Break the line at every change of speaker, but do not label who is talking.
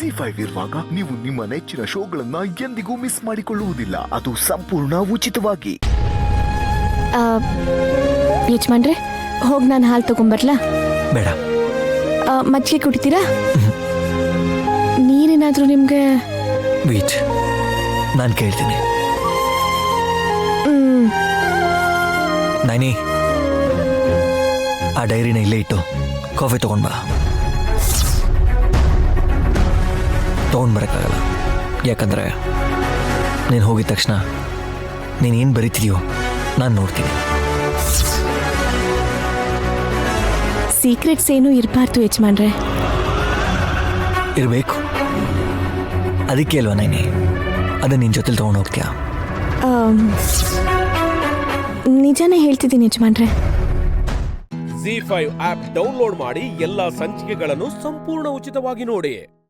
ZEE5 ಇರುವಾಗ ನೀವು ನಿಮ್ಮ ನೆಚ್ಚಿನ ಶೋಗಳನ್ನ ಎಂದಿಗೂ ಮಿಸ್ ಮಾಡಿಕೊಳ್ಳುವುದಿಲ್ಲ. ಅದು ಸಂಪೂರ್ಣ ಉಚಿತವಾಗಿ.
ಯಜಮಾನ್ರೆ, ಹೋಗಿ ನಾನು ಹಾಲು ತಗೊಂಬರ್ಲಾ?
ಬೇಡ.
ಮಜ್ಜಿಗೆ ಕುಡಿತೀರಾ? ನೀರೇನಾದ್ರೂ ನಿಮ್ಗೆ?
ವೇಟ್, ನಾನು ಕೇಳ್ತೀನಿ. ನೈನಿ, ಆ ಡೈರಿನ ಇಲ್ಲೇ ಇಟ್ಟು ಕಾಫಿ ತಗೊಂಡ್ಬಾ. ತಗೊಂಡ್ಬರಕ್ಕಾಗಲ್ಲ, ಯಾಕಂದ್ರೆ ನೀನು ಹೋಗಿದ ತಕ್ಷಣ ನೀನೇನು ಬರೀತಿದೆಯೋ ನಾನು ನೋಡ್ತೀನಿ.
ಸೀಕ್ರೆಟ್ಸ್ ಏನೂ ಇರಬಾರ್ದು ಯಜಮಾನ್ರೆ.
ಇರಬೇಕು, ಅದಕ್ಕೆ ಅಲ್ವಾ ನೈನಿ ಅದನ್ನ ನಿನ್ನ ಜೊತೆಲಿ ತೊಗೊಂಡು ಹೋಗ್ತೀಯಾ?
ನಿಜಾನೇ ಹೇಳ್ತಿದ್ದೀನಿ ಯಜಮಾನ್ರೆ.
ZEE5 ಆಪ್ ಡೌನ್ಲೋಡ್ ಮಾಡಿ ಎಲ್ಲಾ ಸಂಚಿಕೆಗಳನ್ನು ಸಂಪೂರ್ಣ ಉಚಿತವಾಗಿ ನೋಡಿ.